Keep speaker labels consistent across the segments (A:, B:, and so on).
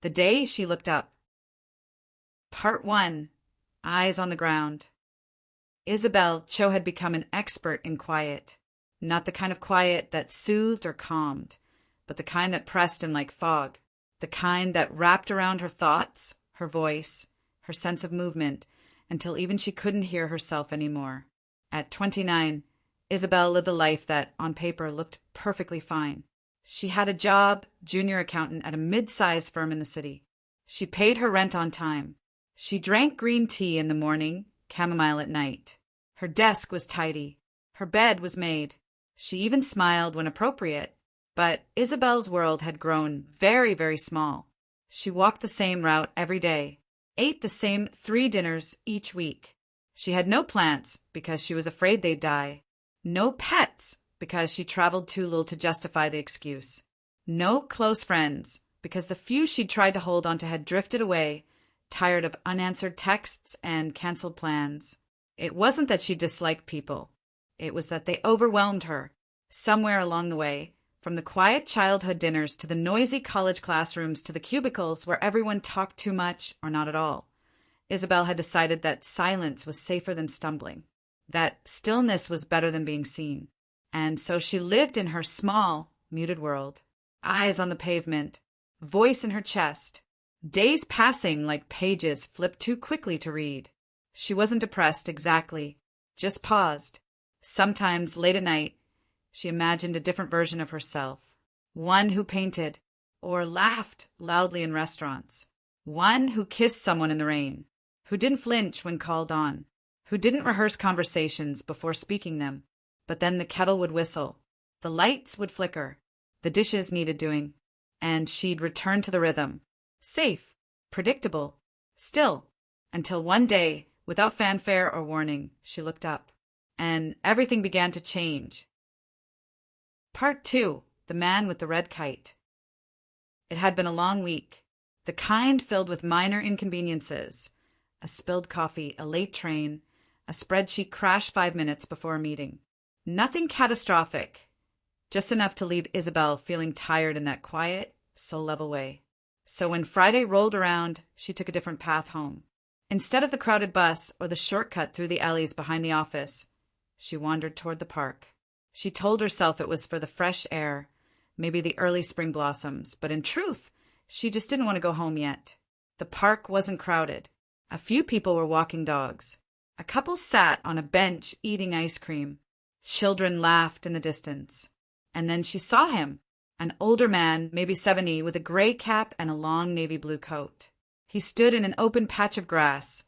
A: The day she looked up. Part 1. Eyes on the ground. Isabelle Cho had become an expert in quiet. Not the kind of quiet that soothed or calmed, but the kind that pressed in like fog. The kind that wrapped around her thoughts, her voice, her sense of movement, until even she couldn't hear herself anymore. At 29, Isabelle lived a life that, on paper, looked perfectly fine. She had a job, junior accountant at a mid-sized firm in the city. She paid her rent on time. She drank green tea in the morning, chamomile at night. Her desk was tidy. Her bed was made. She even smiled when appropriate. But Isabelle's world had grown very, very small. She walked the same route every day, ate the same 3 dinners each week. She had no plants because she was afraid they'd die. No pets because she traveled too little to justify the excuse. No close friends because the few she'd tried to hold onto had drifted away, tired of unanswered texts and canceled plans. It wasn't that she disliked people. It was that they overwhelmed her. Somewhere along the way, from the quiet childhood dinners to the noisy college classrooms to the cubicles where everyone talked too much or not at all, Isabelle had decided that silence was safer than stumbling, that stillness was better than being seen. And so she lived in her small, muted world, eyes on the pavement, voice in her chest, days passing like pages flipped too quickly to read. She wasn't depressed exactly, just paused. Sometimes, late at night, she imagined a different version of herself, one who painted or laughed loudly in restaurants, one who kissed someone in the rain, who didn't flinch when called on, who didn't rehearse conversations before speaking them. But then the kettle would whistle, the lights would flicker, the dishes needed doing, and she'd return to the rhythm, safe, predictable, still, until one day, without fanfare or warning, she looked up, and everything began to change. Part 2. The Man with the Red Kite. It had been a long week, the kind filled with minor inconveniences, a spilled coffee, a late train, a spreadsheet crash 5 minutes before a meeting. Nothing catastrophic, just enough to leave Isabelle feeling tired in that quiet, soul-level way. So when Friday rolled around, she took a different path home. Instead of the crowded bus or the shortcut through the alleys behind the office, she wandered toward the park. She told herself it was for the fresh air, maybe the early spring blossoms, but in truth, she just didn't want to go home yet. The park wasn't crowded. A few people were walking dogs. A couple sat on a bench eating ice cream. Children laughed in the distance. And then she saw him, an older man, maybe 70, with a gray cap and a long navy blue coat. He stood in an open patch of grass,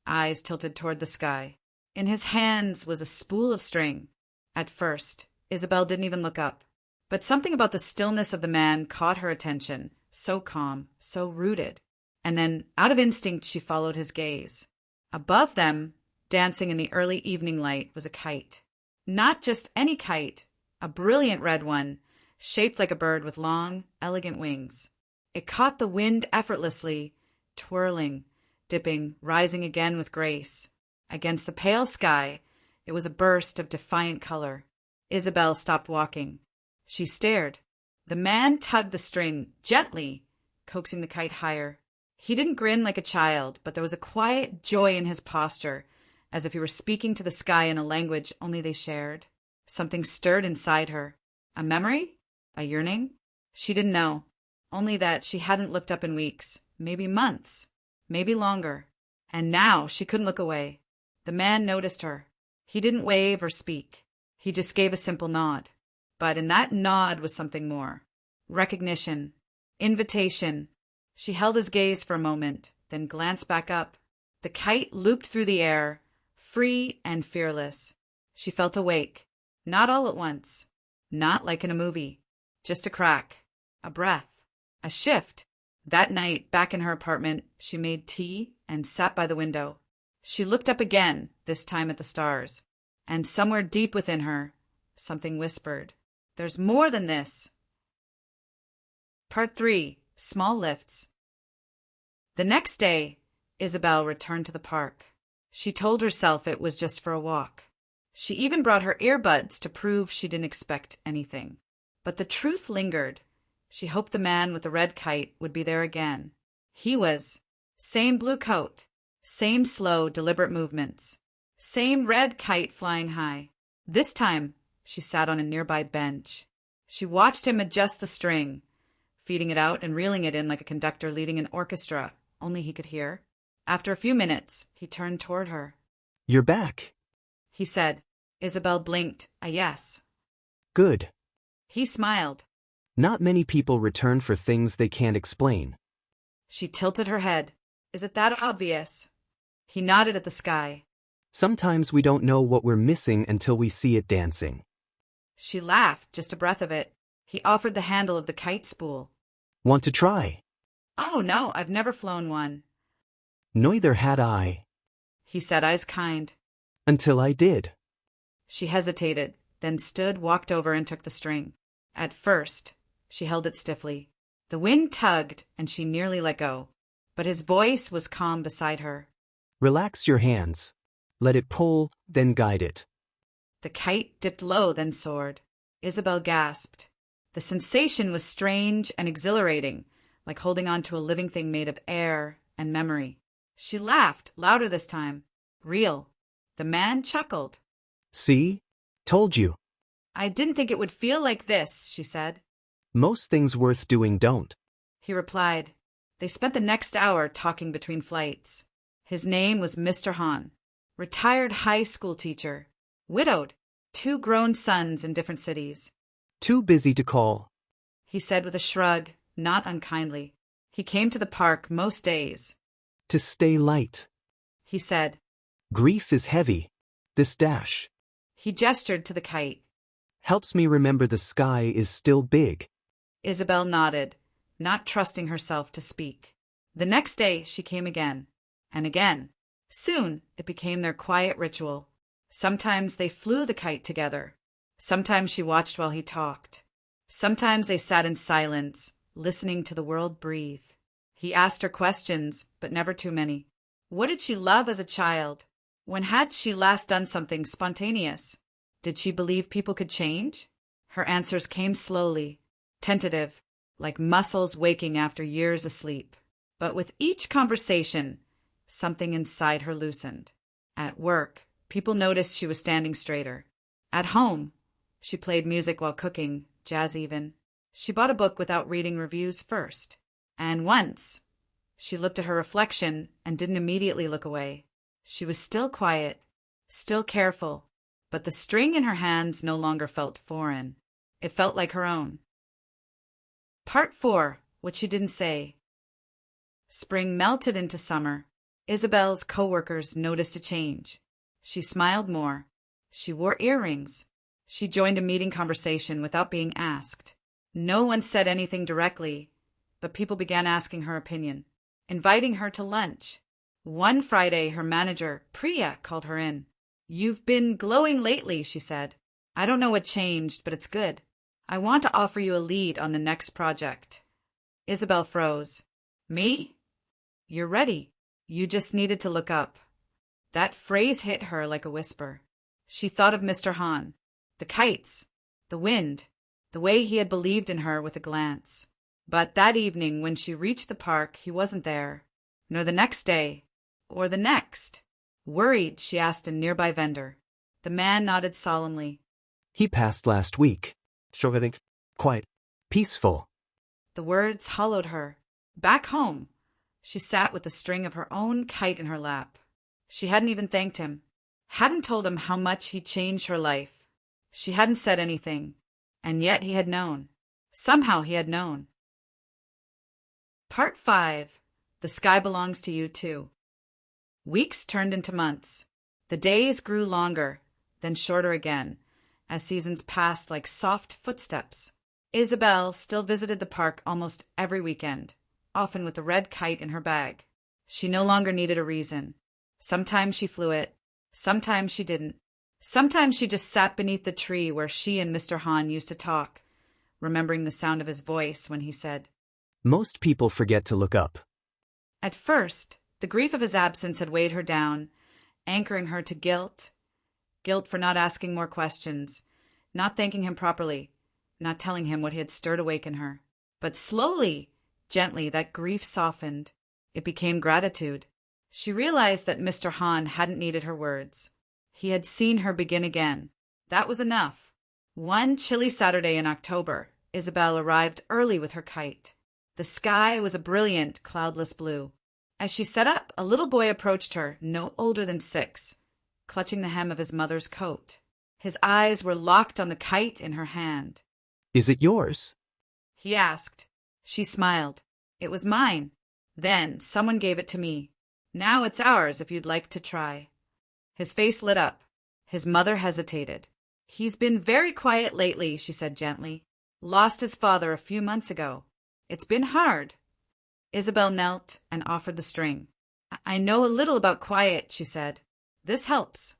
A: eyes tilted toward the sky. In his hands was a spool of string. At first, Isabelle didn't even look up. But something about the stillness of the man caught her attention, so calm, so rooted. And then, out of instinct, she followed his gaze. Above them, dancing in the early evening light, was a kite. Not just any kite, a brilliant red one, shaped like a bird with long, elegant wings. It caught the wind effortlessly, twirling, dipping, rising again with grace. Against the pale sky, it was a burst of defiant color. Isabelle stopped walking. She stared. The man tugged the string gently, coaxing the kite higher. He didn't grin like a child, but there was a quiet joy in his posture, as if he were speaking to the sky in a language only they shared. Something stirred inside her. A memory? A yearning? She didn't know. Only that she hadn't looked up in weeks, maybe months, maybe longer. And now she couldn't look away. The man noticed her. He didn't wave or speak. He just gave a simple nod. But in that nod was something more. Recognition. Invitation. She held his gaze for a moment, then glanced back up. The kite looped through the air, free and fearless. She felt awake. Not all at once. Not like in a movie. Just a crack. A breath. A shift. That night, back in her apartment, she made tea and sat by the window. She looked up again, this time at the stars. And somewhere deep within her, something whispered, "There's more than this." Part 3. Small Lifts. The next day, Isabelle returned to the park. She told herself it was just for a walk. She even brought her earbuds to prove she didn't expect anything. But the truth lingered. She hoped the man with the red kite would be there again. He was. Same blue coat, same slow, deliberate movements, same red kite flying high. This time, she sat on a nearby bench. She watched him adjust the string, feeding it out and reeling it in like a conductor leading an orchestra, only he could hear. After a few minutes, he turned toward her.
B: "You're back,"
A: he said. Isabelle blinked a yes.
B: "Good.
A: He smiled.
B: Not many people return for things they can't explain."
A: She tilted her head. Is it that obvious? He nodded at the sky.
B: "Sometimes we don't know what we're missing until we see it dancing."
A: She laughed, just a breath of it. He offered the handle of the kite spool.
B: "Want to try?"
A: Oh, no, I've never flown one.
B: "Neither had I."
A: He said, eyes kind.
B: "Until I did."
A: She hesitated, then stood, walked over, and took the string. At first, she held it stiffly. The wind tugged, and she nearly let go. But his voice was calm beside her.
B: "Relax your hands. Let it pull, then guide it."
A: The kite dipped low, then soared. Isabelle gasped. The sensation was strange and exhilarating, like holding on to a living thing made of air and memory. She laughed, louder this time. Real. The man chuckled.
B: "See? Told you.
A: I didn't think it would feel like this," she said.
B: Most things worth doing don't."
A: He replied. They spent the next hour talking between flights. His name was Mr. Han, retired high school teacher, widowed, 2 grown sons in different cities.
B: "Too busy to call,"
A: he said with a shrug, not unkindly. He came to the park most days.
B: "To stay light."
A: He said.
B: "Grief is heavy. This dash
A: He gestured to the kite.
B: helps me remember the sky is still big."
A: Isabelle nodded, not trusting herself to speak. The next day she came again, and again. Soon it became their quiet ritual. Sometimes they flew the kite together. Sometimes she watched while he talked. Sometimes they sat in silence, listening to the world breathe. He asked her questions, but never too many. What did she love as a child? When had she last done something spontaneous? Did she believe people could change? Her answers came slowly, tentative, like muscles waking after years asleep. But with each conversation, something inside her loosened. At work, people noticed she was standing straighter. At home, she played music while cooking, jazz even. She bought a book without reading reviews first. And once, she looked at her reflection and didn't immediately look away. She was still quiet, still careful, but the string in her hands no longer felt foreign. It felt like her own. Part 4. What she didn't say. Spring melted into summer. Isabelle's co-workers noticed a change. She smiled more. She wore earrings. She joined a meeting conversation without being asked. No one said anything directly, but people began asking her opinion, inviting her to lunch. One Friday, her manager, Priya, called her in. "You've been glowing lately," she said. "I don't know what changed, but it's good. I want to offer you a lead on the next project." Isabelle froze. "Me?" "You're ready. You just needed to look up." That phrase hit her like a whisper. She thought of Mr. Han, the kites, the wind, the way he had believed in her with a glance. But that evening, when she reached the park, he wasn't there. Nor the next day, or the next. Worried, she asked a nearby vendor. The man nodded solemnly.
B: "He passed last week. So I think quite peaceful."
A: The words hollowed her. Back home, she sat with the string of her own kite in her lap. She hadn't even thanked him, hadn't told him how much he changed her life. She hadn't said anything, and yet he had known. Somehow he had known. Part 5. The sky belongs to you too. Weeks turned into months. The days grew longer, then shorter again, as seasons passed like soft footsteps. Isabelle still visited the park almost every weekend, often with the red kite in her bag. She no longer needed a reason. Sometimes she flew it, sometimes she didn't. Sometimes she just sat beneath the tree where she and Mr. Han used to talk, remembering the sound of his voice when he said,
B: "Most people forget to look up."
A: At first, the grief of his absence had weighed her down, anchoring her to guilt. Guilt for not asking more questions, not thanking him properly, not telling him what he had stirred awake in her. But slowly, gently, that grief softened. It became gratitude. She realized that Mr. Han hadn't needed her words. He had seen her begin again. That was enough. One chilly Saturday in October, Isabelle arrived early with her kite. The sky was a brilliant, cloudless blue. As she set up, a little boy approached her, no older than 6, clutching the hem of his mother's coat. His eyes were locked on the kite in her hand.
B: Is it yours?
A: He asked. She smiled. It was mine. Then someone gave it to me. Now it's ours if you'd like to try. His face lit up. His mother hesitated. He's been very quiet lately, she said gently. Lost his father a few months ago. It's been hard. Isabelle knelt and offered the string. I know a little about quiet, she said. This helps.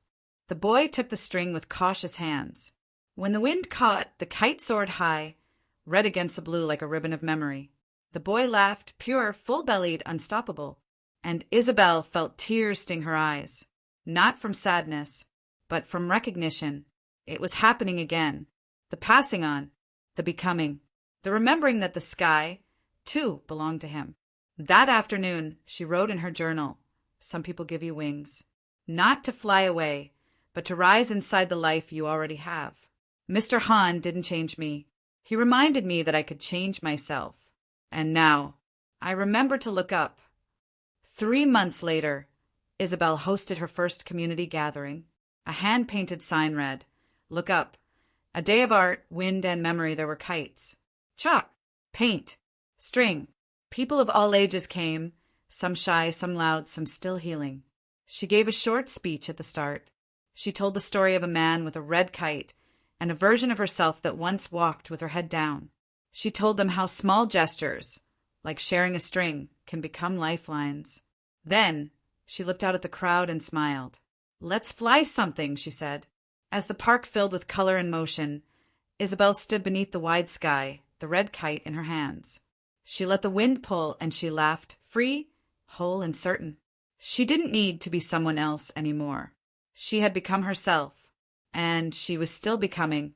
A: The boy took the string with cautious hands. When the wind caught, the kite soared high, red against the blue like a ribbon of memory. The boy laughed, pure, full-bellied, unstoppable. And Isabelle felt tears sting her eyes. Not from sadness, but from recognition. It was happening again. The passing on, the becoming, the remembering that the sky, too, belonged to him. That afternoon, she wrote in her journal, some people give you wings. Not to fly away, but to rise inside the life you already have. Mr. Han didn't change me. He reminded me that I could change myself. And now, I remember to look up. 3 months later, Isabelle hosted her first community gathering. A hand-painted sign read, Look up. A day of art, wind, and memory. There were kites. Chalk, paint, string. People of all ages came, some shy, some loud, some still healing. She gave a short speech at the start. She told the story of a man with a red kite and a version of herself that once walked with her head down. She told them how small gestures, like sharing a string, can become lifelines. Then she looked out at the crowd and smiled. Let's fly something, she said. As the park filled with color and motion, Isabelle stood beneath the wide sky, the red kite in her hands. She let the wind pull and she laughed, free, whole, and certain. She didn't need to be someone else anymore. She had become herself, and she was still becoming,